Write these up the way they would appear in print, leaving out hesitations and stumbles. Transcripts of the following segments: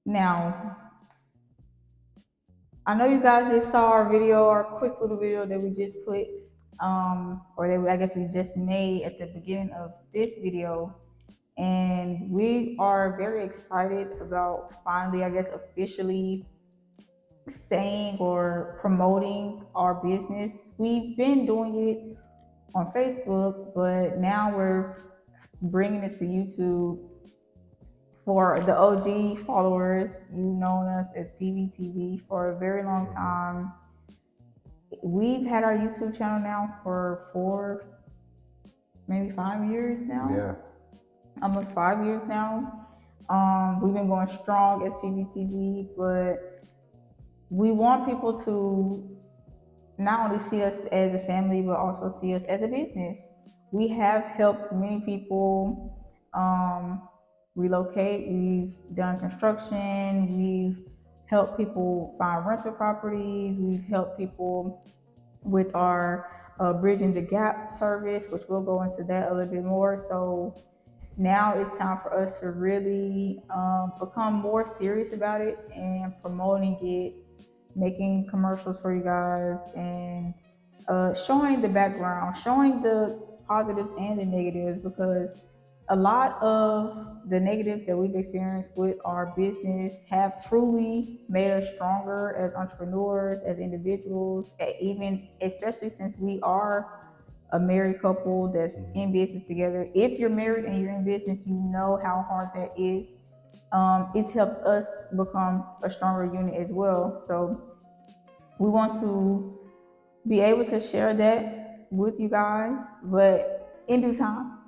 Now, I know you guys just saw our video, our quick little video that we just put, or that I guess we just made at the beginning of this video. And we are very excited about finally, I guess, officially saying or promoting our business. We've been doing it on Facebook, but now we're bringing it to YouTube. For the OG followers, you've known us as PVTV for a very long Hmm. time. We've had our YouTube channel now for 4, maybe 5 years now. Yeah. Almost 5 years now. We've been going strong as PVTV, but we want people to not only see us as a family, but also see us as a business. We have helped many people relocate. We've done construction. We've helped people find rental properties. We've helped people with our Bridging the Gap service, which we'll go into that a little bit more. So now it's time for us to really become more serious about it and promoting it, making commercials for you guys, and showing the background, showing the positives and the negatives, because a lot of the negatives that we've experienced with our business have truly made us stronger as entrepreneurs, as individuals, even especially since we are a married couple that's Hmm. in business together. If you're married and you're in business, you know how hard that is. It's helped us become a stronger unit as well. So we want to be able to share that with you guys, but in due time.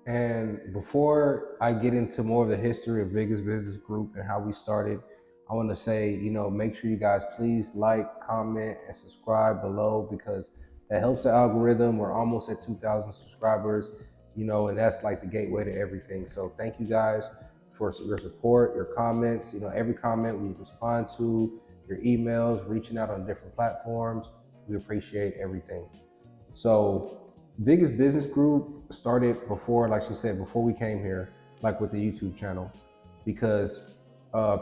And before I get into more of the history of Viges Business Group and how we started, I want to say, make sure you guys please like, comment, and subscribe below because that helps the algorithm. We're almost at 2,000 subscribers, and that's like the gateway to everything. So thank you guys for your support, your comments. Every comment we respond to, your emails, reaching out on different platforms. We appreciate everything. So Biggest Business Group started before, like she said, before we came here, like with the YouTube channel, because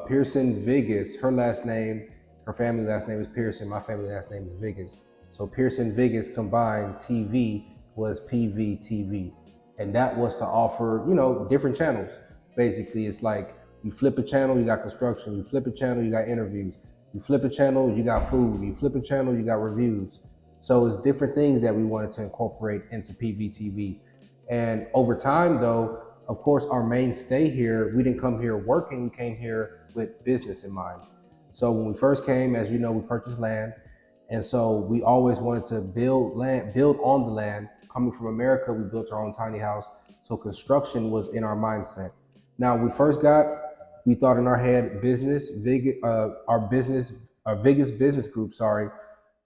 Pearson Viges, her last name, her family last name is Pearson, my family last name is Viges. So Pearson Viges combined TV was PVTV. And that was to offer, different channels. Basically, it's like you flip a channel, you got construction. You flip a channel, you got interviews. You flip a channel, you got food. You flip a channel, you got reviews. So it's different things that we wanted to incorporate into PVTV. And over time, though, of course, our mainstay here, we didn't come here working, we came here with business in mind. So when we first came, as you know, we purchased land. And so we always wanted to build land, build on the land. Coming from America, we built our own tiny house. So construction was in our mindset. Now, we first got, we thought in our head, our biggest business group, sorry,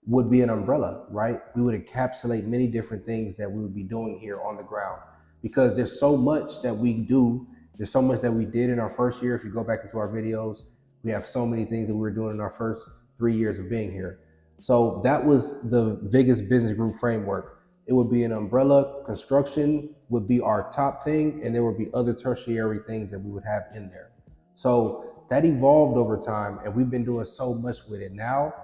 would be an umbrella, right? We would encapsulate many different things that we would be doing here on the ground because there's so much that we do. There's so much that we did in our first year. If you go back into our videos, we have so many things that we were doing in our first 3 years of being here. So that was the biggest business group framework. It would be an umbrella. Construction would be our top thing, and there would be other tertiary things that we would have in there. So that evolved over time, and we've been doing so much with it now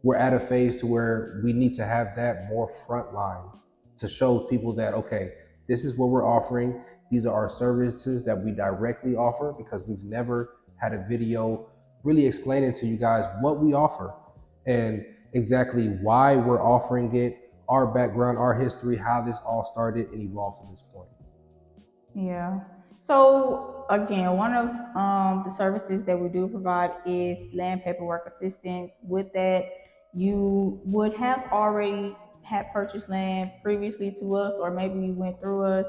we're at a phase to where we need to have that more frontline to show people that okay, this is what we're offering. These are our services that we directly offer because we've never had a video really explaining to you guys what we offer and exactly why we're offering it, our background, our history, how this all started and evolved to this point. Yeah. So again, one of the services that we do provide is land paperwork assistance. With that, you would have already had purchased land previously to us, or maybe you went through us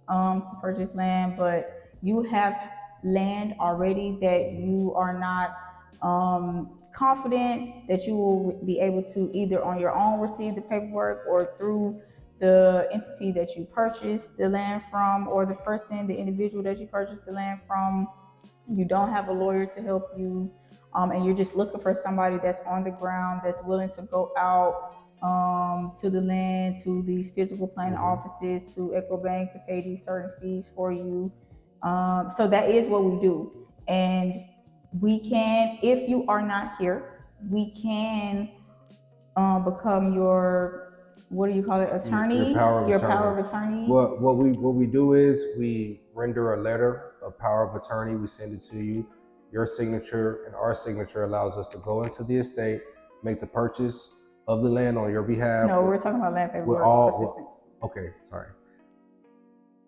to purchase land, but you have land already that you are not confident that you will be able to either on your own receive the paperwork or through the entity that you purchased the land from or the person, the individual that you purchased the land from. You don't have a lawyer to help you, and you're just looking for somebody that's on the ground that's willing to go out to the land, to these physical planning Mm-hmm. offices, to Ecobank to pay these certain fees for you. So that is what we do. And We can, if you are not here, we can become your, what do you call it, Your power attorney, of your attorney. power of attorney. What we do is we render a letter of power of attorney. We send it to you. Your signature and our signature allows us to go into the estate, make the purchase of the land on your behalf. No, we're talking about land With paperwork all, assistance. okay, sorry.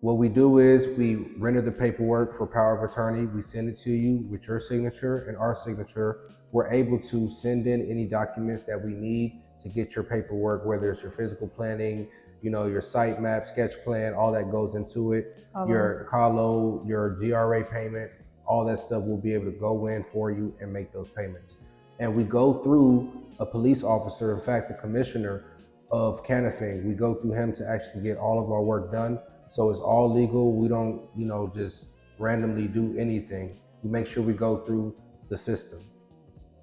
What we do is we render the paperwork for power of attorney. We send it to you with your signature and our signature. We're able to send in any documents that we need to get your paperwork, whether it's your physical planning, your site map, sketch plan, all that goes into it. Your CALO, your GRA payment, all that stuff will be able to go in for you and make those payments. And we go through a police officer, in fact, the commissioner of Canifing, we go through him to actually get all of our work done. So it's all legal. We don't, just randomly do anything. We make sure we go through the system.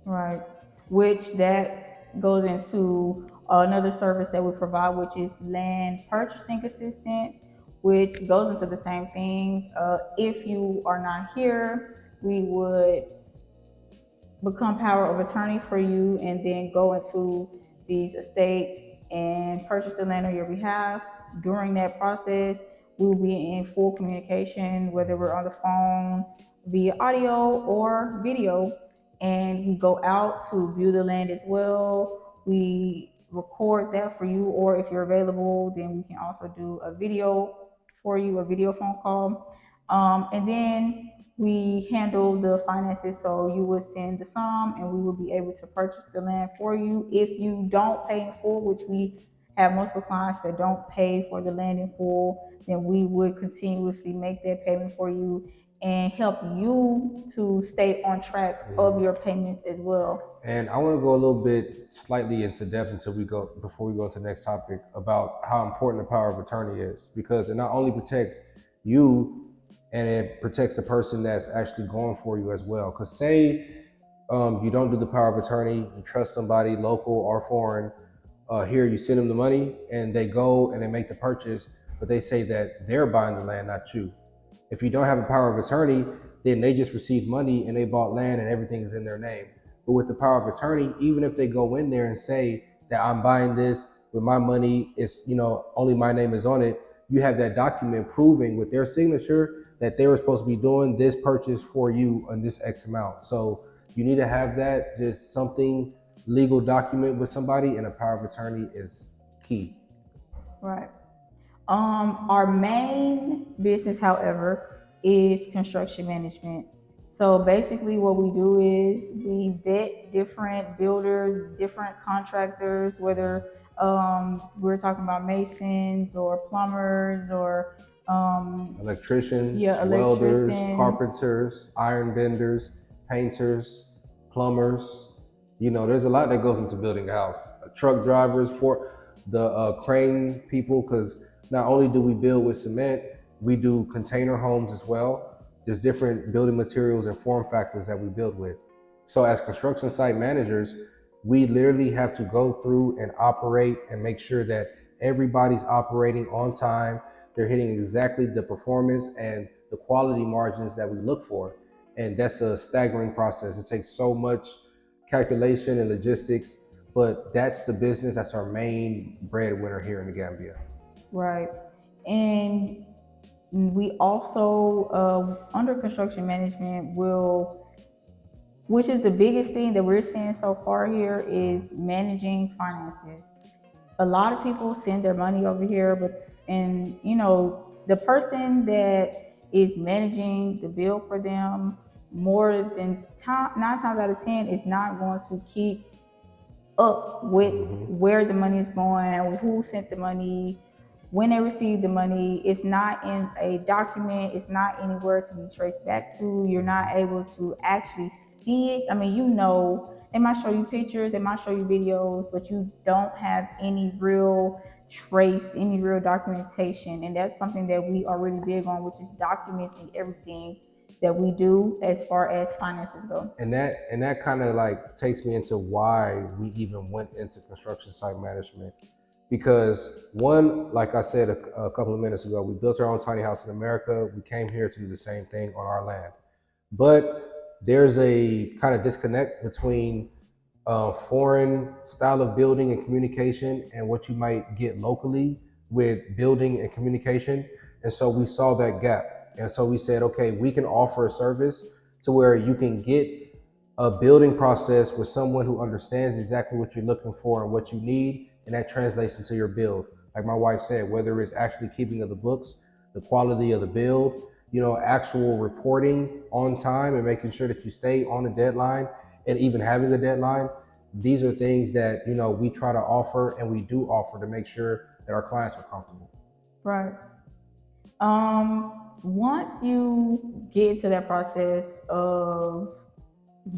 Right. Which that goes into another service that we provide, which is land purchasing assistance, which goes into the same thing. If you are not here, we would become power of attorney for you and then go into these estates and purchase the land on your behalf. During that process, we will be in full communication, whether we're on the phone, via audio or video, and we go out to view the land as well. We record that for you, or if you're available, then we can also do a video for you, a video phone call. And then we handle the finances, so you would send the sum and we will be able to purchase the land for you. If you don't pay in full, which we have multiple clients that don't pay for the land in full, then we would continuously make that payment for you and help you to stay on track of your payments as well. And I want to go a little bit slightly into depth before we go to the next topic about how important the power of attorney is, because it not only protects you and it protects the person that's actually going for you as well. Because say you don't do the power of attorney, you trust somebody local or foreign, here you send them the money and they go and they make the purchase, but they say that they're buying the land, not you. If you don't have a power of attorney, then they just received money and they bought land and everything's in their name. But with the power of attorney, even if they go in there and say that I'm buying this with my money, it's, only my name is on it, you have that document proving with their signature that they were supposed to be doing this purchase for you on this X amount. So you need to have that, just something legal document with somebody, and a power of attorney is key. Right. Our main business, however, is construction management. So basically, what we do is we vet different builders, different contractors, whether we're talking about masons or plumbers or Electricians, yeah, welders, electricians. carpenters, iron benders, painters, plumbers. There's a lot that goes into building a house. Truck drivers, for the crane people, because not only do we build with cement, we do container homes as well. There's different building materials and form factors that we build with. So as construction site managers, we literally have to go through and operate and make sure that everybody's operating on time. They're hitting exactly the performance and the quality margins that we look for. And that's a staggering process. It takes so much calculation and logistics, but that's the business. That's our main breadwinner here in the Gambia. Right. And we also, under construction management, will, which is the biggest thing that we're seeing so far here, is managing finances. A lot of people send their money over here, but, and the person that is managing the bill for them, more than 9 times out of 10, is not going to keep up with where the money is going, who sent the money, when they received the money. It's not in a document, it's not anywhere to be traced back to. You're not able to actually see it. I mean, they might show you pictures, they might show you videos, but you don't have any real trace, any real documentation. And that's something that we are really big on, which is documenting everything that we do as far as finances go. And that kind of like takes me into why we even went into construction site management. Because one, like I said a couple of minutes ago, we built our own tiny house in America. We came here to do the same thing on our land. But there's a kind of disconnect between foreign style of building and communication and what you might get locally with building and communication. And so we saw that gap. And so we said, okay, we can offer a service to where you can get a building process with someone who understands exactly what you're looking for and what you need, and that translates into your build. Like my wife said, whether it's actually keeping of the books, the quality of the build, actual reporting on time and making sure that you stay on the deadline and even having a deadline. These are things that, we try to offer and we do offer to make sure that our clients are comfortable. Right. Once you get into that process of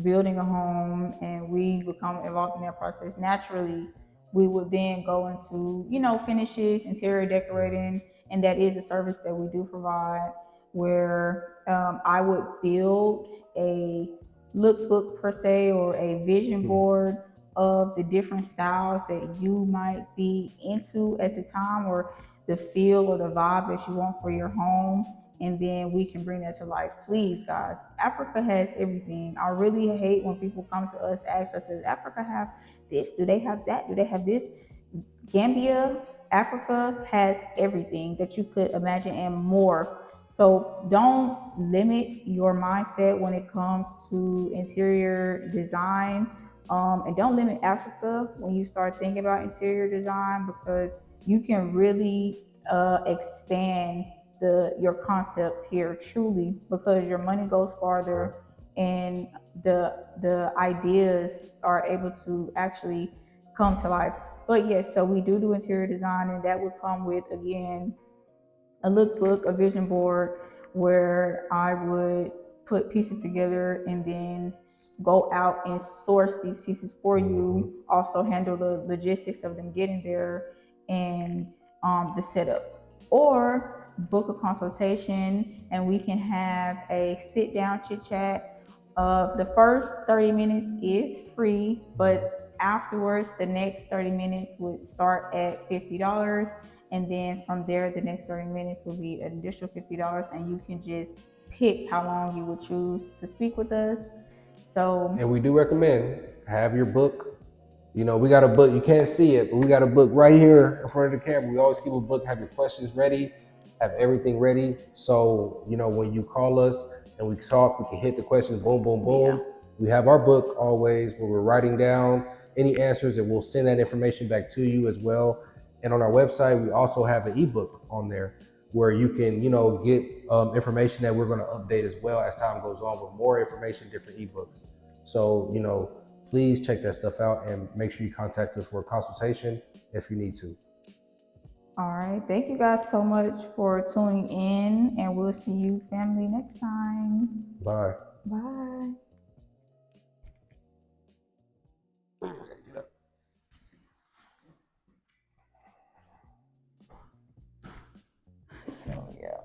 building a home and we become involved in that process, naturally we would then go into, finishes, interior decorating, and that is a service that we do provide where I would build a lookbook per se or a vision board of the different styles that you might be into at the time, or the feel or the vibe that you want for your home, and then we can bring that to life. Please, guys, Africa has everything. I really hate when people come to us, ask us, does Africa have this? Do they have that? Do they have this? Gambia, Africa has everything that you could imagine and more. So don't limit your mindset when it comes to interior design. And don't limit Africa when you start thinking about interior design, because you can really expand your concepts here truly, because your money goes farther and the ideas are able to actually come to life. But yes, so we do interior design, and that would come with, again, a lookbook, a vision board, where I would put pieces together and then go out and source these pieces for you. Also handle the logistics of them getting there, and the setup. Or book a consultation and we can have a sit down chit chat. The first 30 minutes is free, but afterwards, the next 30 minutes would start at $50, and then from there the next 30 minutes will be an additional $50, and you can just pick how long you would choose to speak with us. So, And we do recommend have your book. We got a book. You can't see it, but we got a book right here in front of the camera. We always keep a book. Have your questions ready. Have everything ready. So when you call us and we talk, we can hit the questions. Boom, boom, boom. yeah. We have our book always where we're writing down any answers, and we'll send that information back to you as well. And on our website, we also have an ebook on there where you can, get information that we're going to update as well as time goes on with more information, different ebooks. So, please check that stuff out and make sure you contact us for a consultation if you need to. All right. Thank you guys so much for tuning in, and we'll see you, family, next time. Bye. Bye. Oh, yeah.